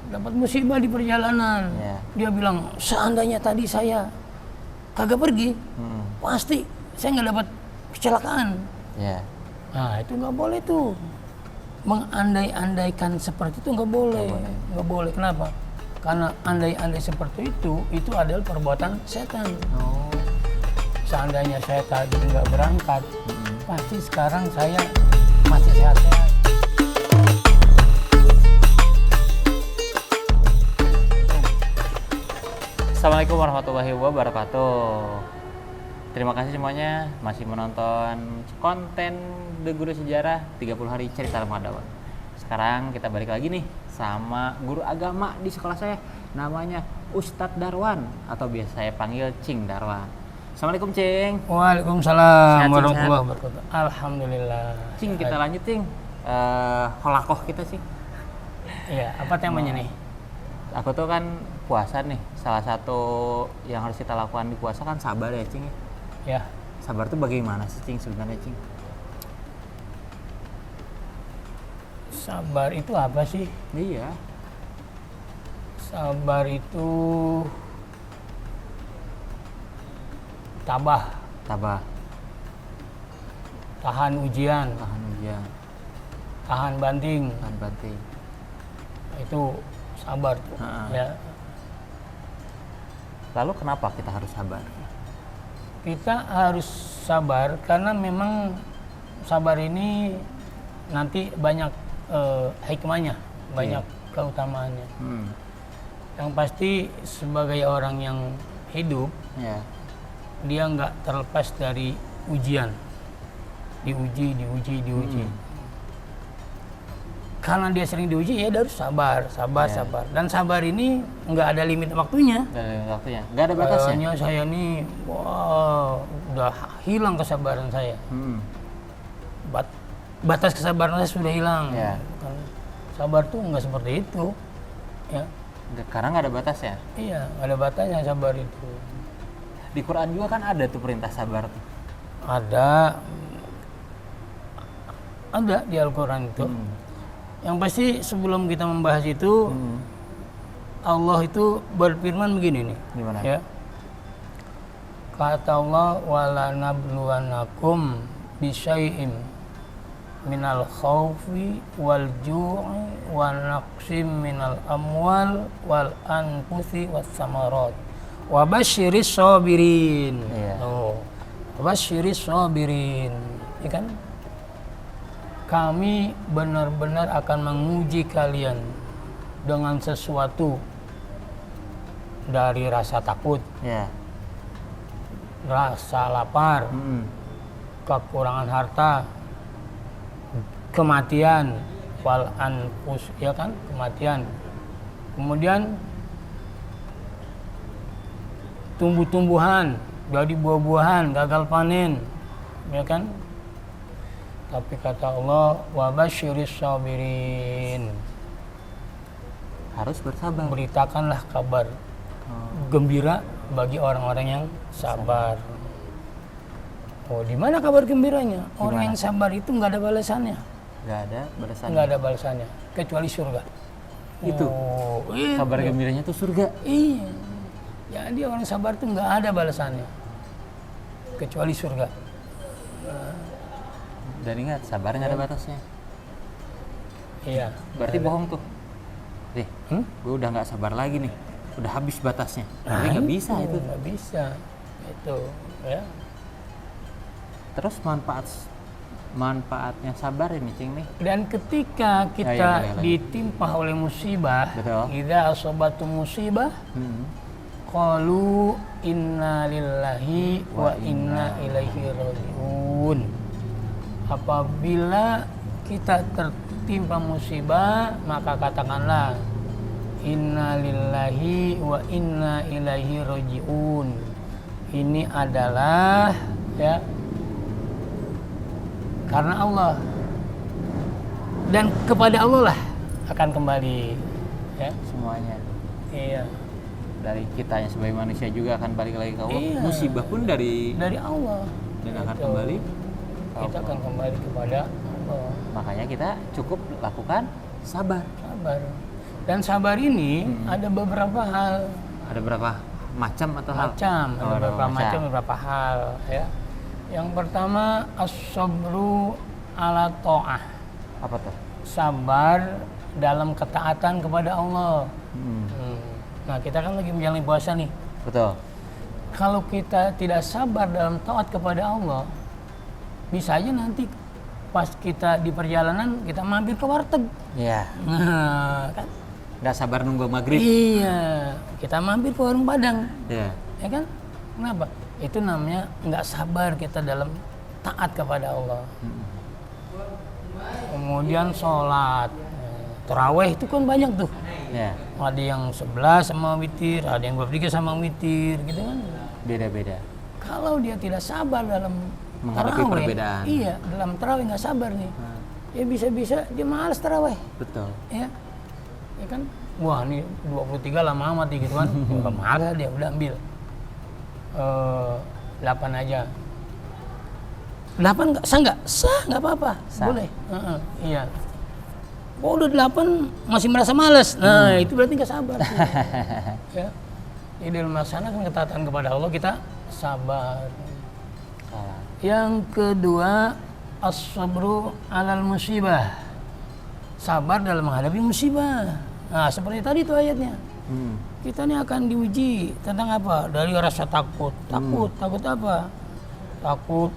dapat musibah di perjalanan. Dia bilang, seandainya tadi saya kagak pergi, pasti saya nggak dapat kecelakaan. Nah, itu nggak boleh tuh. Mengandai-andaikan seperti itu nggak boleh. Nggak boleh. Kenapa? Karena andai-andai seperti itu adalah perbuatan setan. Seandainya saya tadi nggak berangkat, pasti sekarang saya masih sehat-sehat. Assalamualaikum warahmatullahi wabarakatuh. Terima kasih semuanya masih menonton konten The Guru Sejarah 30 Hari Cerita Ramadan. Sekarang kita balik lagi nih sama guru agama di sekolah saya, namanya Ustadz Darwan atau biasa saya panggil Cing Darwan. Assalamualaikum Cing. Waalaikumsalam warahmatullahi wabarakatuh. Alhamdulillah. Cing, kita lanjut Cing. Holakoh kita sih. Iya, apa temanya nih? Aku tuh kan puasa nih, salah satu yang harus kita lakukan di puasa kan sabar ya Cing. Ya. Sabar tuh bagaimana sih Cing sebenarnya Cing? Sabar itu apa sih? Iya. Sabar itu tabah, tahan ujian, tahan banting. Itu sabar tuh. Ya. Lalu kenapa kita harus sabar? Kita harus sabar karena memang sabar ini nanti banyak hikmahnya, banyak keutamaannya. Yang pasti sebagai orang yang hidup, dia nggak terlepas dari ujian, diuji. Karena dia sering diuji, ya dia harus sabar. Dan sabar ini nggak ada limit waktunya. Nggak ada batasnya. Kayaknya saya nih, udah hilang kesabaran saya. Batas kesabaran saya sudah hilang. Kan, sabar tuh nggak seperti itu. Ya. Karena nggak ada batasnya. Iya, nggak ada batasnya sabar itu. Di Quran juga kan ada tuh perintah sabar tuh. Ada di Al-Quran itu. Yang pasti sebelum kita membahas itu, Allah itu berfirman begini nih. Gimana? Ya. Kata Allah, wala nabluwanakum bisyai'im minal khawfi wal ju'i wa naqsim minal amwal wal anfusi was samarat wa basyiris sabirin. Wa basyiris sabirin. Ya kan? Kami benar-benar akan menguji kalian dengan sesuatu dari rasa takut, rasa lapar, kekurangan harta, kematian, wal anfus, ya kan, kematian. Kemudian tumbuh-tumbuhan, jadi buah-buahan, gagal panen, ya kan? Tapi kata Allah, wa basyiris sabirin. Harus bersabar. Beritakanlah kabar gembira bagi orang-orang yang sabar. Oh, di mana kabar gembiranya? Orang yang sabar itu nggak ada balasannya. Nggak ada balasannya, kecuali surga. Itu. Kabar gembiranya tuh surga. Iya. Jadi orang sabar itu nggak ada balasannya, kecuali surga. Dan ingat, sabar nggak ada batasnya. Iya. Berarti bohong tuh. Gue udah nggak sabar lagi nih. Udah habis batasnya. Tapi nggak bisa itu. Nggak bisa. Itu. Ya. Terus manfaatnya sabar ini Cing nih. Dan ketika kita ditimpa oleh musibah, idza asabatu musibah, qalu inna lillahi wa inna ilaihi rajiun. Apabila kita tertimpa musibah, maka katakanlah inna lillahi wa inna ilaihi rajiun. Ini adalah karena Allah, dan kepada Allah lah akan kembali semuanya. Iya. Dari kitanya sebagai manusia juga akan balik lagi ke Allah. Musibah pun dari Allah dan akan kembali. Kita akan kembali kepada Allah. Makanya kita cukup lakukan sabar. Dan sabar ini ada beberapa hal. Ada berapa macam atau hal? Ada beberapa macam, beberapa hal ya. Yang pertama as-sabru ala ta'ah. Apa tuh? Sabar dalam ketaatan kepada Allah. Nah, kita kan lagi menjalani puasa nih. Betul. Kalau kita tidak sabar dalam taat kepada Allah, bisa aja nanti pas kita di perjalanan kita mampir ke warteg. Iya. Nah, kan? Nggak sabar nunggu maghrib. Iya, kita mampir ke warung Padang. Iya. Ya kan? Kenapa? Itu namanya nggak sabar kita dalam taat kepada Allah. Kemudian sholat, taraweh itu kan banyak tuh. Iya. Ada yang 11 sama witir, ada yang 23 sama witir, gitu kan? Beda-beda. Kalau dia tidak sabar dalam Menghadapi taraweh, perbedaan. iya, dalam taraweh nggak sabar nih, ya bisa-bisa dia malas taraweh, Betul. ya kan? Wah, nih 23 lama amat gitu kan? Nggak marah dia, udah ambil 8 aja. 8 nggak sah nggak? Sah, nggak apa-apa, boleh. Iya. Oh, udah 8 masih merasa malas. Nah, itu berarti nggak sabar. Ya. Jadi dalam melaksanakan ketaatan kepada Allah kita sabar. Yang kedua, as-sabru alal musibah. Sabar dalam menghadapi musibah. Nah, seperti tadi tuh ayatnya. Kita ini akan diuji tentang apa? Dari rasa takut. Takut apa? Takut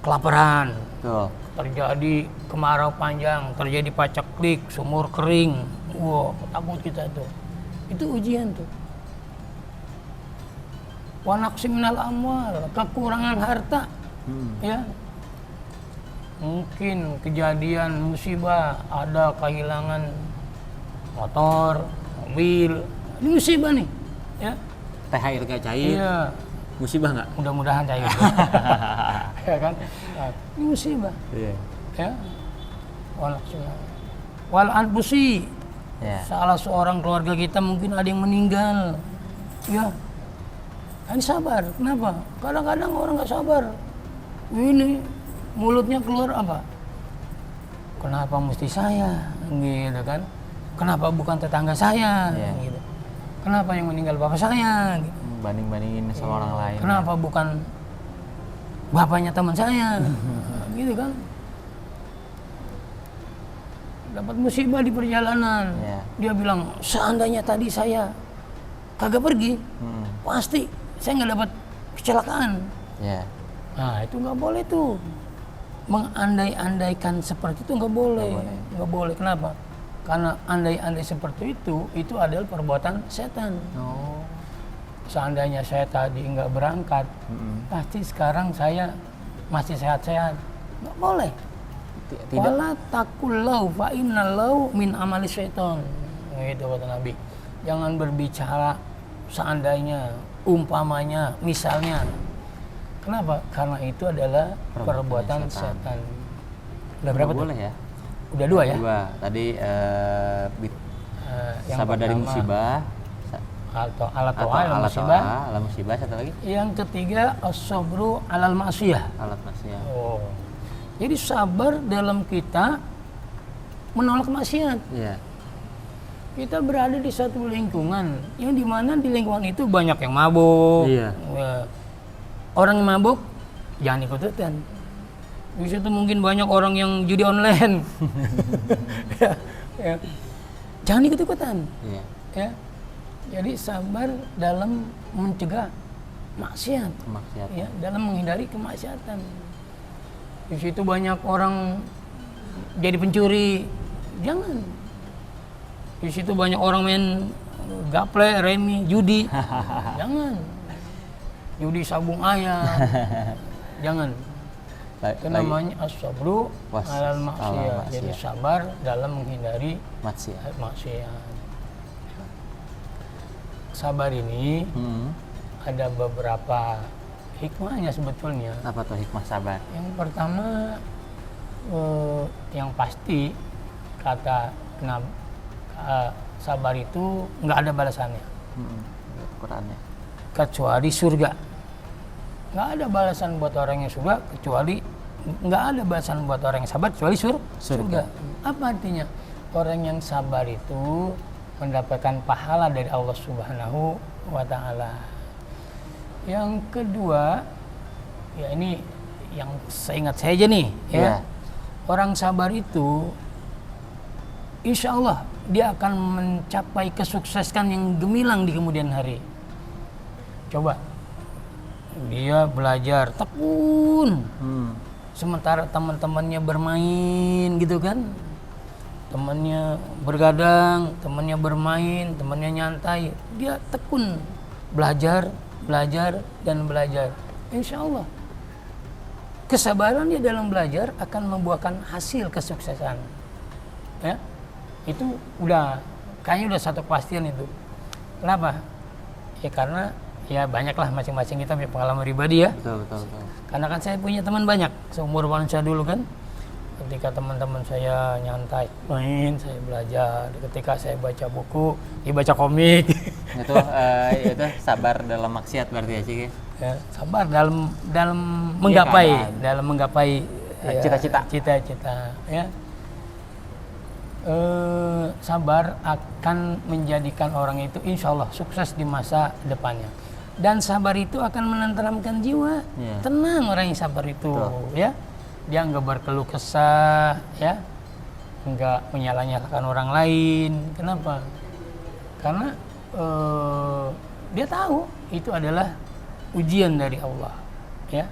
kelaparan. Tuh. Terjadi kemarau panjang, terjadi paceklik, sumur kering. Wow, takut kita tuh. Itu ujian tuh. Wa naqsi minal amwal, kekurangan harta. Ya. Mungkin kejadian musibah, ada kehilangan motor, mobil. Ini musibah nih, ya. THR gak cair. Iya. Musibah nggak? Mudah-mudahan cair. Ya kan? Nah, ini musibah. Iya. Ya. Wal anfusi. Ya. Salah seorang keluarga kita mungkin ada yang meninggal. Ya. Kan sabar. Kenapa? Kadang-kadang orang nggak sabar. Ini mulutnya keluar apa? Kenapa mesti saya? Gitu kan? Kenapa bukan tetangga saya? Ya. Gitu. Kenapa yang meninggal bapak saya? Gitu. Banding-bandingin sama orang lain. Kenapa bukan bapaknya teman saya? Gitu kan? Dapat musibah di perjalanan. Ya. Dia bilang, seandainya tadi saya kagak pergi, pasti saya nggak dapat kecelakaan. Ya. Nah, itu nggak boleh tuh. Mengandai-andaikan seperti itu nggak boleh. Nggak boleh. Kenapa? Karena andai-andai seperti itu adalah perbuatan setan. Oh. Seandainya saya tadi nggak berangkat, pasti sekarang saya masih sehat-sehat. Nggak boleh. Tidak. Wala takullau fa innallahu min amali syaiton. Itu kata Nabi. Jangan berbicara seandainya, umpamanya, misalnya. Kenapa? Karena itu adalah perbuatan setan. Udah berapa tuh? Boleh ya? Udah 2 ya? 2. Tadi Yang sabar dari pertama, musibah. atau alat Atau to'ah, alat musibah. to'ah, alat musibah. Satu lagi? Yang ketiga as-sabru alal ma'siyah. Alat maksiat. Oh. Jadi sabar dalam kita menolak maksiat. Iya. Kita berada di satu lingkungan yang dimana di lingkungan itu banyak yang mabuk. Iya. Ya. Orang yang mabuk jangan ikut-ikutan. Di situ mungkin banyak orang yang judi online. Ya. Jangan ikut-ikutan. Iya. Ya. Jadi sabar dalam mencegah maksiat. Kemaksiatan. Ya, dalam menghindari kemaksiatan. Di situ banyak orang jadi pencuri, jangan. Di situ banyak orang main gaple, remi, judi, jangan. Judi sabung ayam, jangan. Itu namanya as-sabru alal maksiyah. Jadi sabar dalam menghindari maksiat. Sabar ini ada beberapa hikmahnya sebetulnya. Apa tuh hikmah sabar? Yang pertama, yang pasti kata sabar itu nggak ada balasannya. Qurannya. Kecuali surga. Nggak ada balasan buat orang yang surga kecuali nggak ada balasan buat orang yang sabar kecuali surga. Apa artinya? Orang yang sabar itu mendapatkan pahala dari Allah Subhanahu wa Ta'ala. Yang kedua, ya ini yang saya ingat saja nih, ya. Orang sabar itu insya Allah dia akan mencapai kesuksesan yang gemilang di kemudian hari. Coba dia belajar tekun, sementara teman-temannya bermain gitu kan, temannya bergadang, temannya bermain, temannya nyantai, dia tekun belajar dan belajar. Insya Allah kesabaran dia dalam belajar akan membuahkan hasil kesuksesan. Ya, itu udah kayaknya udah satu kepastian itu. Kenapa? Ya karena ya banyaklah masing-masing kita punya pengalaman pribadi ya. Betul. Karena kan saya punya teman banyak seumur saya dulu kan. Ketika teman-teman saya nyantai main, saya belajar. Ketika saya baca buku, dia baca komik. Itu itu sabar dalam maksiat berarti ya, Cik. Ya, sabar dalam menggapai cita-cita ya. Sabar akan menjadikan orang itu insya Allah sukses di masa depannya. Dan sabar itu akan menenteramkan jiwa. Tenang orang yang sabar itu. Ya. Dia nggak berkeluh kesah, ya, nggak menyalahkan orang lain. Kenapa? Karena dia tahu itu adalah ujian dari Allah, ya.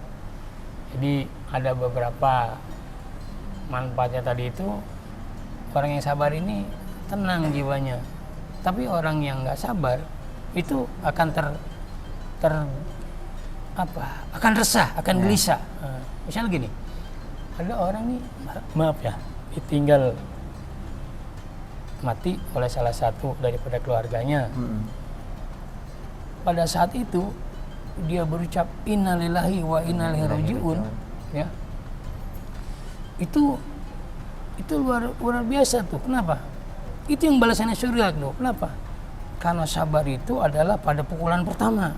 Jadi ada beberapa manfaatnya tadi itu. Orang yang sabar ini tenang jiwanya. Tapi orang yang nggak sabar itu akan akan resah, akan gelisah. Misalnya gini. Ada orang nih, maaf ya, ditinggal mati oleh salah satu daripada keluarganya. Pada saat itu dia berucap innalillahi wa inna ilaihi rajiun, ya. Itu luar biasa tuh. Kenapa? Itu yang balasannya surga tuh. Kenapa? Karena sabar itu adalah pada pukulan pertama.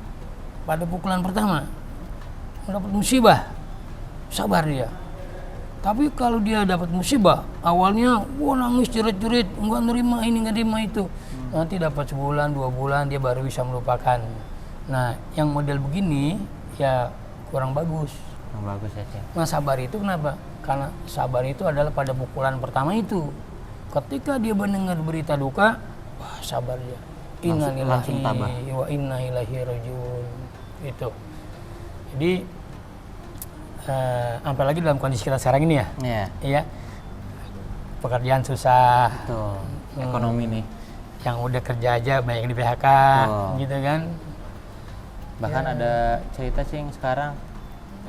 Mendapat musibah, sabar dia. Tapi kalau dia dapat musibah, awalnya nangis jerit-jerit, enggak nerima ini, enggak nerima itu. Nanti dapat sebulan, 2 bulan dia baru bisa melupakan. Nah, yang model begini ya kurang bagus. Kurang bagus ya, Cik. Nah, sabar itu kenapa? Karena sabar itu adalah pada pukulan pertama itu. Ketika dia mendengar berita duka, wah sabar dia. Innalillahi wa inna ilaihi rajiun. Itu. Jadi apalagi dalam kondisi kita sekarang ini ya. Iya. Pekerjaan susah. Betul. Ekonomi nih. Yang udah kerja aja banyak yang di PHK, gitu kan. Bahkan ada cerita sih yang sekarang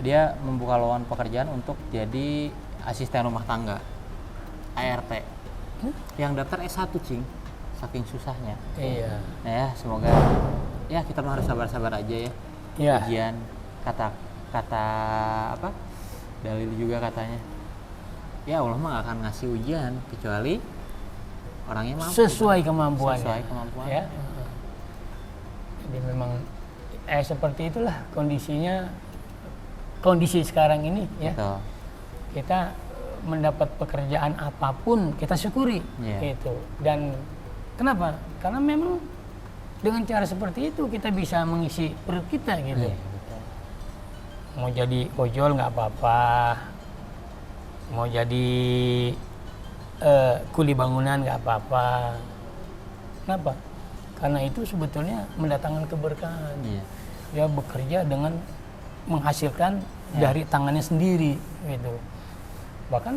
dia membuka lowongan pekerjaan untuk jadi asisten rumah tangga. ART. Yang daftar S1, Cing. Saking susahnya. Iya. Nah ya, semoga ya kita harus sabar-sabar aja ya. Iya. Ujian kata apa dalil juga katanya ya Allah mah gak akan ngasih ujian kecuali orangnya mampu sesuai kemampuannya ya. Jadi memang seperti itulah kondisi sekarang ini ya. Betul. Kita mendapat pekerjaan apapun kita syukuri gitu. Dan kenapa? Karena memang dengan cara seperti itu kita bisa mengisi perut kita gitu. Mau jadi ojol nggak apa-apa, mau jadi kuli bangunan nggak apa-apa. Kenapa? Karena itu sebetulnya mendatangkan keberkahan. Dia bekerja dengan menghasilkan dari tangannya sendiri gitu. Bahkan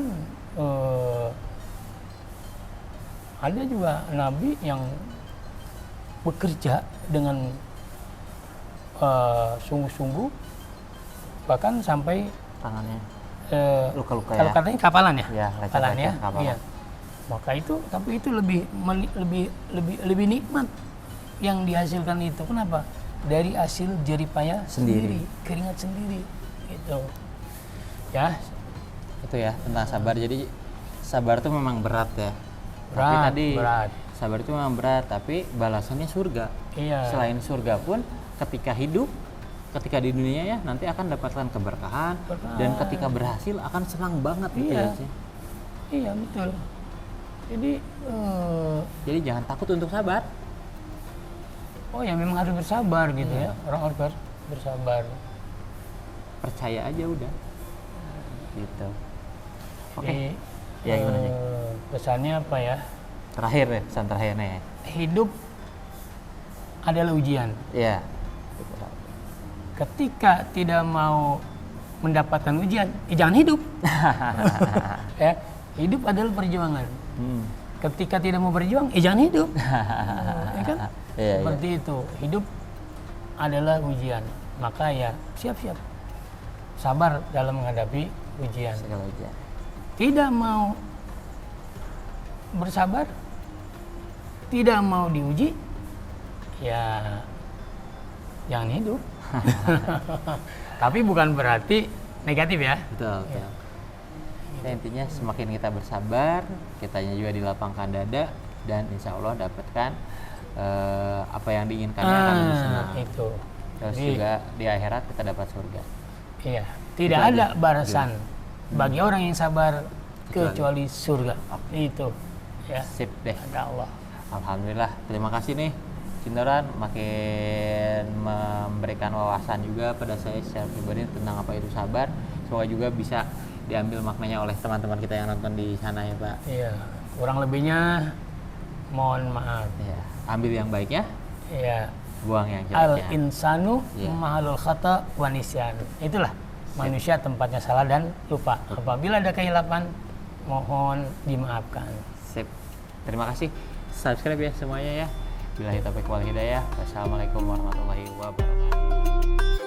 ada juga nabi yang bekerja dengan sungguh-sungguh, bahkan sampai tangannya luka-luka kalau ya. katanya kapalan ya, kapalan ya. Iya. Maka itu, tapi itu lebih nikmat yang dihasilkan itu. Kenapa? Dari hasil jerih payah sendiri, keringat sendiri, gitu. Ya. Itu ya tentang sabar. Jadi sabar itu memang berat ya. Berat. Sabar itu memang berat, tapi balasannya surga. Iya. Selain surga pun, ketika di dunia ya nanti akan dapatkan keberkahan dan ketika berhasil akan senang banget gitu ya sih. Iya betul. Jadi jangan takut untuk sabar. Oh ya memang harus bersabar gitu ya. Orang harus bersabar. Percaya aja udah. Gitu. Oke. Jadi, Ya gimana sih? Pesannya apa ya? Terakhir ya, pesan terakhirnya ya. Hidup adalah ujian. Iya. Ketika tidak mau mendapatkan ujian, jangan hidup. Ya, hidup adalah perjuangan. Ketika tidak mau berjuang, jangan hidup. Ya kan? Iya, Seperti itu. Hidup adalah ujian. Maka ya siap-siap. Sabar dalam menghadapi ujian. Segala ujian. Tidak mau bersabar, tidak mau diuji, ya jangan hidup. Tapi bukan berarti negatif ya. Betul. Ya, intinya semakin kita bersabar, kitanya juga dilapangkan dada, dan insya Allah dapatkan apa yang diinginkannya akan lebih senang. Itu. Terus Jadi, juga di akhirat kita dapat surga. iya, tidak Itu ada aja. balasan bagi orang yang sabar kecuali surga. Itu. Ya. Sip deh. Ada Allah. Alhamdulillah. Terima kasih nih Cindoran, makin memberikan wawasan juga pada saya secara pribadi tentang apa itu sabar. Semoga juga bisa diambil maknanya oleh teman-teman kita yang nonton di sana ya Pak. Iya. Kurang lebihnya mohon maaf. Ya, ambil yang baiknya, Iya. buang yang Al jeleknya. insanu Iya. mahalul khata wa nisyan. Itulah manusia tempatnya salah dan lupa. Apabila ada kehilapan, mohon dimaafkan. Sip. Terima kasih. Subscribe ya semuanya ya. Billahi taufiq wal hidayah. Wassalamualaikum warahmatullahi wabarakatuh.